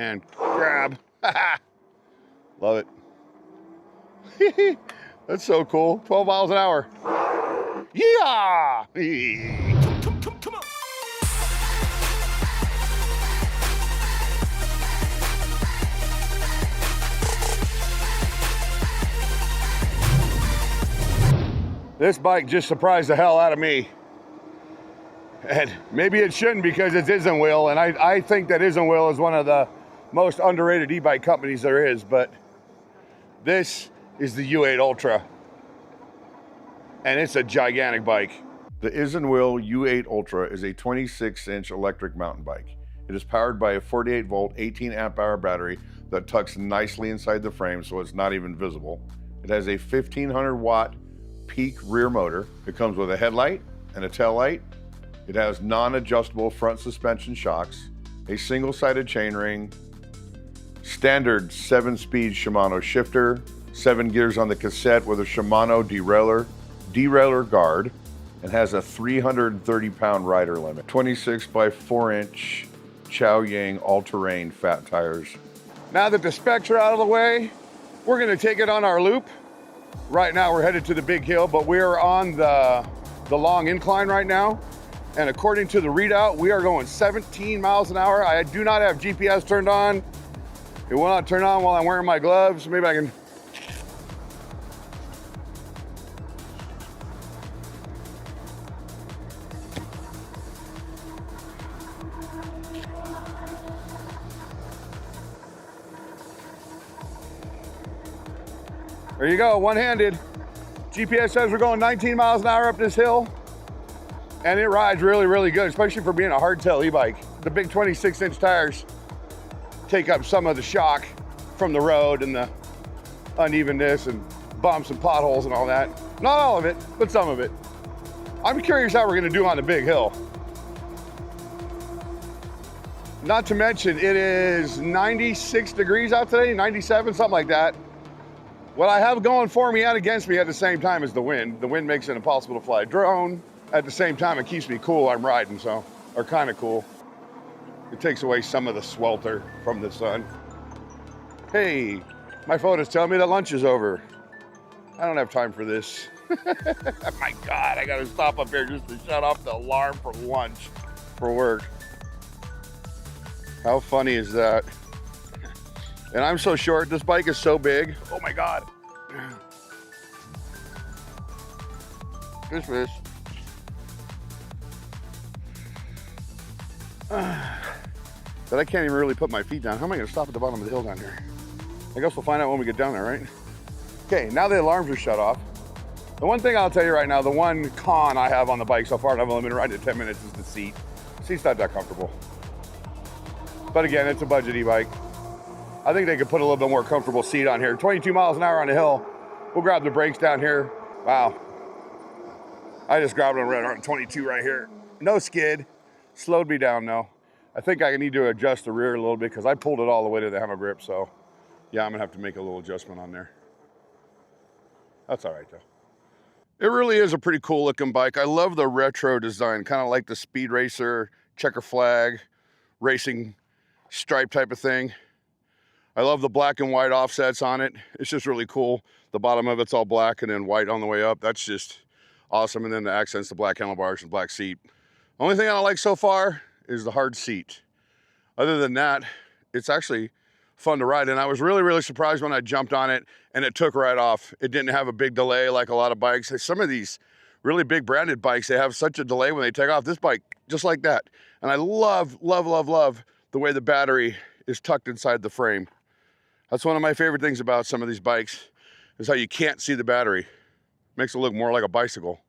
and grab. Love it. That's so cool. 12 miles an hour. Yeah! Come on. This bike just surprised the hell out of me. And maybe it shouldn't because it's 𝙎𝙤𝙤, and I think that 𝙎𝙤𝙤 is one of the most underrated e-bike companies there is, but this is the U8 Ultra, and it's a gigantic bike. The 𝙎𝙤𝙤 U8 Ultra is a 26-inch electric mountain bike. It is powered by a 48-volt, 18-amp-hour battery that tucks nicely inside the frame so it's not even visible. It has a 1,500-watt peak rear motor. It comes with a headlight and a tail light. It has non-adjustable front suspension shocks, a single-sided chainring, standard 7-speed Shimano shifter, 7 gears on the cassette with a Shimano derailleur guard, and has a 330-pound rider limit. 26 by 4-inch Chaoyang all-terrain fat tires. Now that the specs are out of the way, we're gonna take it on our loop. Right now we're headed to the big hill, but we're on the long incline right now. And according to the readout, we are going 17 miles an hour. I do not have GPS turned on. It will not turn on while I'm wearing my gloves. Maybe I can. There you go, one-handed. GPS says we're going 19 miles an hour up this hill. And it rides really, really good, especially for being a hardtail e-bike. The big 26-inch tires take up some of the shock from the road and the unevenness and bumps and potholes and all that. Not all of it, but some of it. I'm curious how we're gonna do on the big hill. Not to mention, it is 96 degrees out today, 97, something like that. What I have going for me and against me at the same time is the wind. The wind makes it impossible to fly a drone. At the same time, it keeps me cool. I'm riding, so, or kind of cool. It takes away some of the swelter from the sun. Hey, my phone is telling me that lunch is over. I don't have time for this. My God, I gotta stop up here just to shut off the alarm for lunch for work. How funny is that? And I'm so short, this bike is so big. Oh my God. Fish, fish. But I can't even really put my feet down. How am I gonna stop at the bottom of the hill down here? I guess we'll find out when we get down there, right? Okay, now the alarms are shut off. The one thing I'll tell you right now, the one con I have on the bike so far, and I've only been riding it 10 minutes, is the seat. The seat's not that comfortable. But again, it's a budget e-bike. I think they could put a little bit more comfortable seat on here. 22 miles an hour on the hill. We'll grab the brakes down here. Wow. I just grabbed on 22 right here. No skid. Slowed me down though. I think I need to adjust the rear a little bit because I pulled it all the way to the hammer grip. So yeah, I'm gonna have to make a little adjustment on there. That's all right though. It really is a pretty cool looking bike. I love the retro design, kind of like the Speed Racer, checker flag, racing stripe type of thing. I love the black and white offsets on it. It's just really cool. The bottom of it's all black and then white on the way up. That's just awesome. And then the accents, the black handlebars and black seat. Only thing I don't like so far is the hard seat. Other than that, it's actually fun to ride. And I was really, really surprised when I jumped on it and it took right off. It didn't have a big delay like a lot of bikes. Some of these really big branded bikes, they have such a delay when they take off. This bike, just like that. And I love, love, love, love the way the battery is tucked inside the frame. That's one of my favorite things about some of these bikes, is how you can't see the battery. Makes it look more like a bicycle.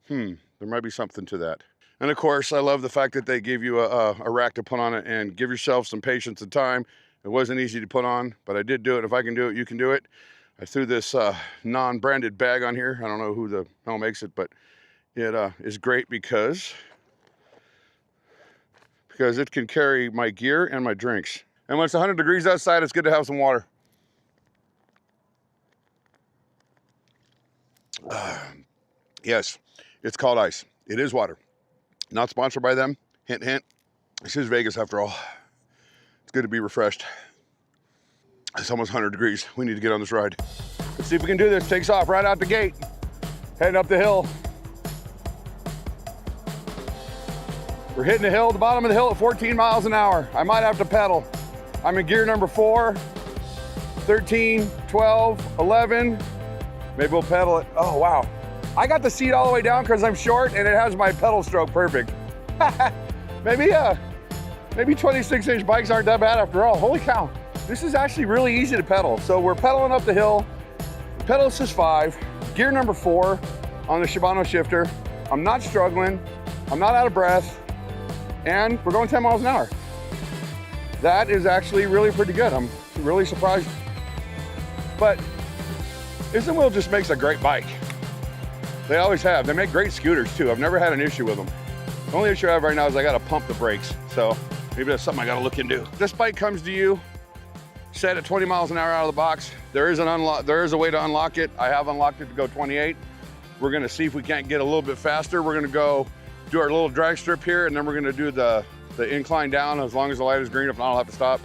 There might be something to that. And of course, I love the fact that they give you a rack to put on it, and give yourself some patience and time. It wasn't easy to put on, but I did do it. If I can do it, you can do it. I threw this non-branded bag on here. I don't know who the hell makes it, but it is great because it can carry my gear and my drinks. And when it's 100 degrees outside, it's good to have some water. Yes, it's called ice. It is water. Not sponsored by them. Hint, hint. This is Vegas after all. It's good to be refreshed. It's almost 100 degrees. We need to get on this ride. Let's see if we can do this. Takes off right out the gate. Heading up the hill. We're hitting the hill, the bottom of the hill at 14 miles an hour. I might have to pedal. I'm in gear number 4, 13, 12, 11. Maybe we'll pedal it. Oh, wow. I got the seat all the way down because I'm short and it has my pedal stroke perfect. maybe 26-inch bikes aren't that bad after all. Holy cow. This is actually really easy to pedal. So we're pedaling up the hill. Pedal assist 5, gear number 4 on the Shimano shifter. I'm not struggling. I'm not out of breath. And we're going 10 miles an hour. That is actually really pretty good. I'm really surprised. But isinwheel just makes a great bike. They always have. They make great scooters too. I've never had an issue with them. The only issue I have right now is I gotta pump the brakes. So maybe that's something I gotta look into. This bike comes to you set at 20 miles an hour out of the box. There is a way to unlock it. I have unlocked it to go 28. We're gonna see if we can't get a little bit faster. We're gonna go do our little drag strip here, and then we're gonna do the incline down as long as the light is green. If not, I'll have to stop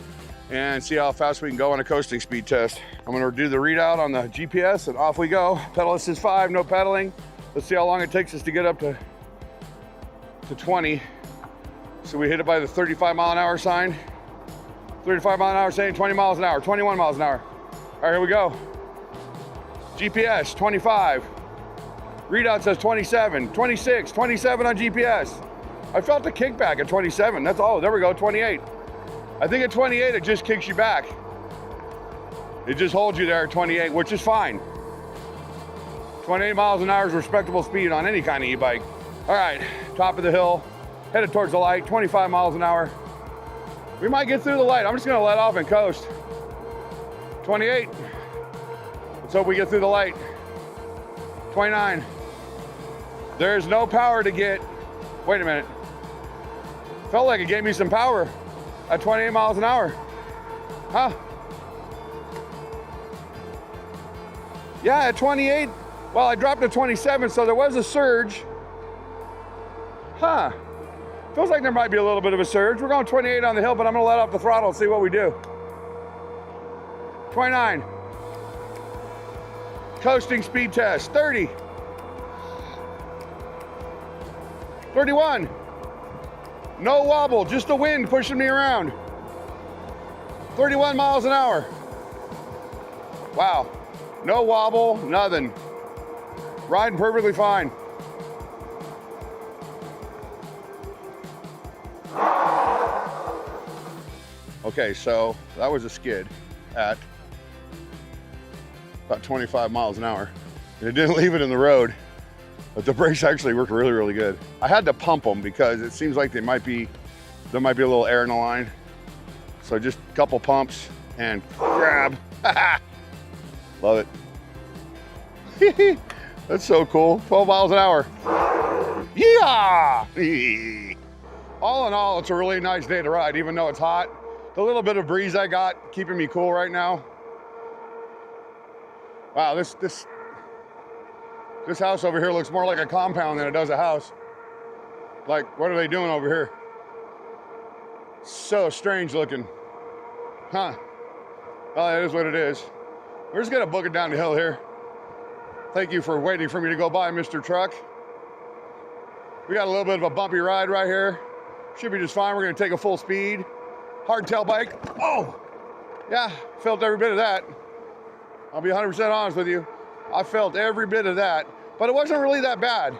and see how fast we can go on a coasting speed test. I'm gonna do the readout on the GPS and off we go. Pedal assist 5, no pedaling. Let's see how long it takes us to get up to 20. So we hit it by the 35 mile an hour sign. 35 mile an hour saying 20 miles an hour, 21 miles an hour. All right, here we go. GPS, 25. Readout says 27, 26, 27 on GPS. I felt the kickback at 27. That's all, there we go, 28. I think at 28, it just kicks you back. It just holds you there at 28, which is fine. 28 miles an hour is respectable speed on any kind of e-bike. All right, top of the hill, headed towards the light, 25 miles an hour. We might get through the light. I'm just gonna let off and coast. 28. Let's hope we get through the light. 29. There's no power to get. Wait a minute. Felt like it gave me some power at 28 miles an hour. Huh? Yeah, at 28. Well, I dropped to 27, so there was a surge. Huh. Feels like there might be a little bit of a surge. We're going 28 on the hill, but I'm gonna let off the throttle and see what we do. 29. Coasting speed test, 30. 31. No wobble, just the wind pushing me around. 31 miles an hour. Wow, no wobble, nothing. Riding perfectly fine. Okay, so that was a skid at about 25 miles an hour. And it didn't leave it in the road, but the brakes actually worked really, really good. I had to pump them because it seems like there might be a little air in the line. So just a couple pumps and grab. Love it. That's so cool. 12 miles an hour. Yeah! All in all, it's a really nice day to ride, even though it's hot. The little bit of breeze I got keeping me cool right now. Wow, this house over here looks more like a compound than it does a house. Like, what are they doing over here? So strange looking. Huh. Well, that is what it is. We're just gonna book it down the hill here. Thank you for waiting for me to go by, Mr. Truck. We got a little bit of a bumpy ride right here. Should be just fine. We're gonna take a full speed. Hardtail bike. Oh, yeah, felt every bit of that. I'll be 100% honest with you. I felt every bit of that, but it wasn't really that bad.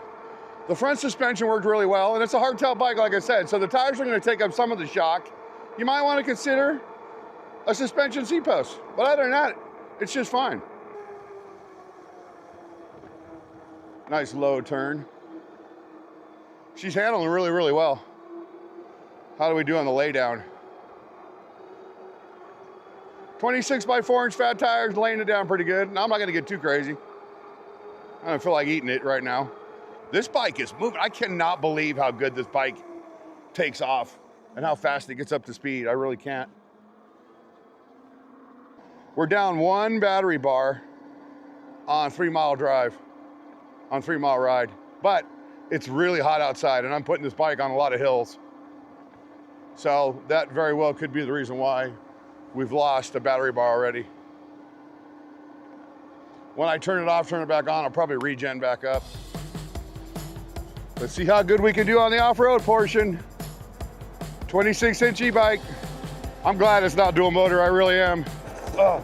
The front suspension worked really well, and it's a hardtail bike, like I said, so the tires are gonna take up some of the shock. You might wanna consider a suspension seat post, but other than that, it's just fine. Nice low turn. She's handling really, really well. How do we do on the laydown? 26 by 4-inch fat tires, laying it down pretty good. Now I'm not gonna get too crazy. I don't feel like eating it right now. This bike is moving. I cannot believe how good this bike takes off and how fast it gets up to speed. I really can't. We're down 1 battery bar on 3-mile drive, on 3-mile ride. But it's really hot outside and I'm putting this bike on a lot of hills. So that very well could be the reason why we've lost a battery bar already. When I turn it off, turn it back on, I'll probably regen back up. Let's see how good we can do on the off-road portion. 26-inch e-bike. I'm glad it's not dual motor, I really am. Oh.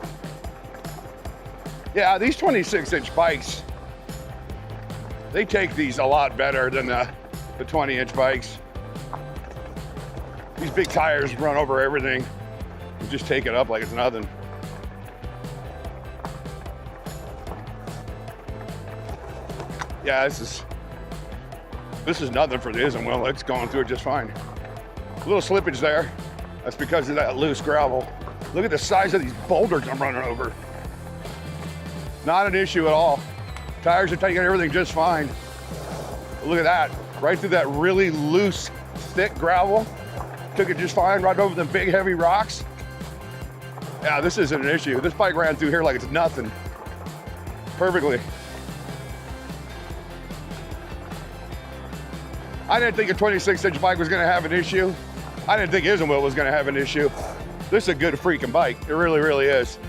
Yeah, these 26-inch bikes, they take these a lot better than the 20-inch bikes. These big tires run over everything. You just take it up like it's nothing. Yeah, this is nothing for the isinwheel. It's going through it just fine. A little slippage there. That's because of that loose gravel. Look at the size of these boulders I'm running over. Not an issue at all. Tires are taking everything just fine. Look at that, right through that really loose, thick gravel. Took it just fine, right over the big heavy rocks. Yeah, this isn't an issue. This bike ran through here like it's nothing. Perfectly. I didn't think a 26-inch bike was gonna have an issue. I didn't think isinwheel was gonna have an issue. This is a good freaking bike. It really, really is.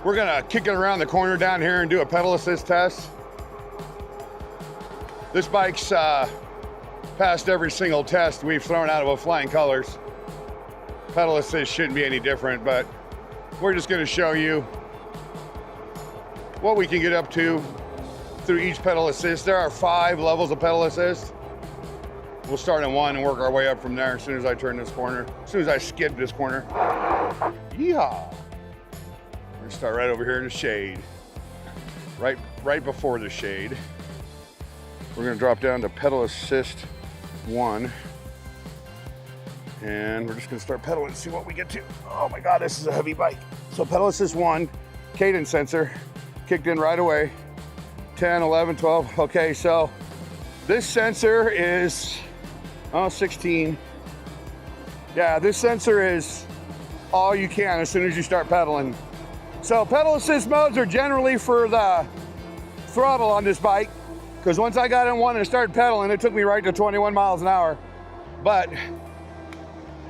We're gonna kick it around the corner down here and do a pedal assist test. This bike's passed every single test we've thrown out of flying colors. Pedal assist shouldn't be any different, but we're just gonna show you what we can get up to through each pedal assist. There are 5 levels of pedal assist. We'll start in 1 and work our way up from there as soon as I turn this corner, as soon as I skid this corner. Yeehaw! We're gonna start right over here in the shade. Right before the shade. We're gonna drop down to pedal assist 1. And we're just gonna start pedaling and see what we get to. Oh my God, this is a heavy bike. So pedal assist 1, cadence sensor, kicked in right away. 10, 11, 12. Okay, so this sensor is 16. Yeah, this sensor is all you can as soon as you start pedaling. So pedal assist modes are generally for the throttle on this bike, because once I got in 1 and started pedaling, it took me right to 21 miles an hour. But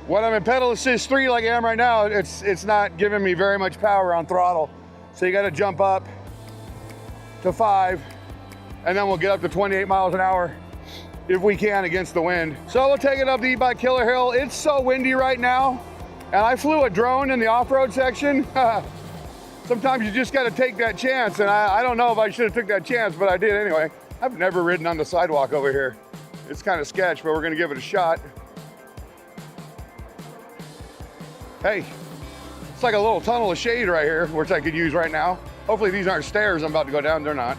when I'm in pedal assist 3 like I am right now, it's not giving me very much power on throttle. So you gotta jump up to 5, and then we'll get up to 28 miles an hour if we can against the wind. So we'll take it up the e-bike killer hill. It's so windy right now, and I flew a drone in the off-road section. Sometimes you just gotta take that chance, and I don't know if I should have took that chance, but I did anyway. I've never ridden on the sidewalk over here. It's kind of sketch, but we're gonna give it a shot. Hey, it's like a little tunnel of shade right here, which I could use right now. Hopefully these aren't stairs I'm about to go down. They're not.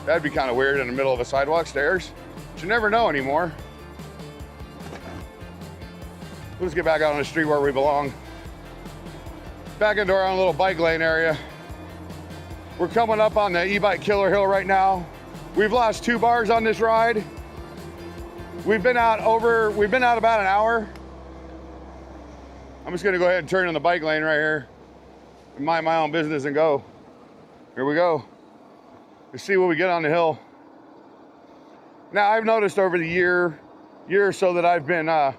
That'd be kind of weird in the middle of a sidewalk, stairs. But you never know anymore. Let's get back out on the street where we belong. Back into our own little bike lane area. We're coming up on the e-bike killer hill right now. We've lost 2 bars on this ride. We've been out about an hour. I'm just gonna go ahead and turn in the bike lane right here and mind my own business and go. Here we go. Let's see what we get on the hill. Now, I've noticed over the year or so that I've been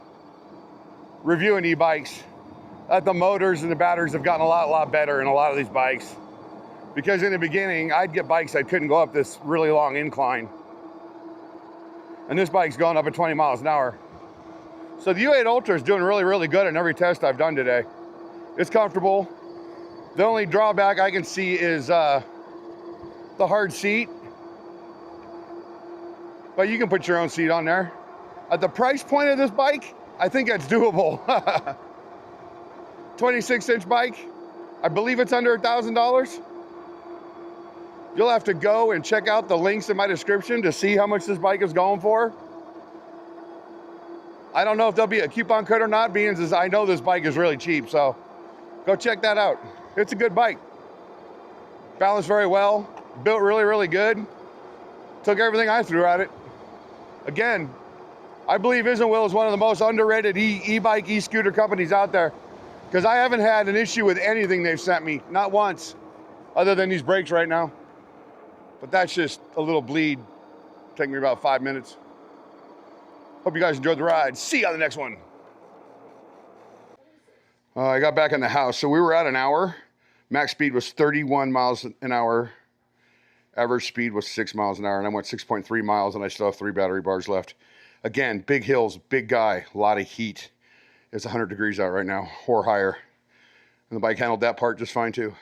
reviewing e-bikes, that the motors and the batteries have gotten a lot better in a lot of these bikes. Because in the beginning, I'd get bikes that couldn't go up this really long incline. And this bike's going up at 20 miles an hour. So the U8 Ultra is doing really, really good in every test I've done today. It's comfortable. The only drawback I can see is the hard seat. But you can put your own seat on there. At the price point of this bike, I think that's doable. 26-inch bike, I believe it's under $1,000. You'll have to go and check out the links in my description to see how much this bike is going for. I don't know if there'll be a coupon code or not, being as I know this bike is really cheap, so go check that out. It's a good bike. Balanced very well, built really, really good. Took everything I threw at it. Again, I believe isinwheel is one of the most underrated e-bike, e-scooter companies out there, because I haven't had an issue with anything they've sent me, not once, other than these brakes right now. But that's just a little bleed. Take me about 5 minutes. Hope you guys enjoyed the ride. See you on the next one. I got back in the house. So we were at an hour. Max speed was 31 miles an hour. Average speed was 6 miles an hour. And I went 6.3 miles and I still have 3 battery bars left. Again, big hills, big guy, a lot of heat. It's 100 degrees out right now or higher. And the bike handled that part just fine too.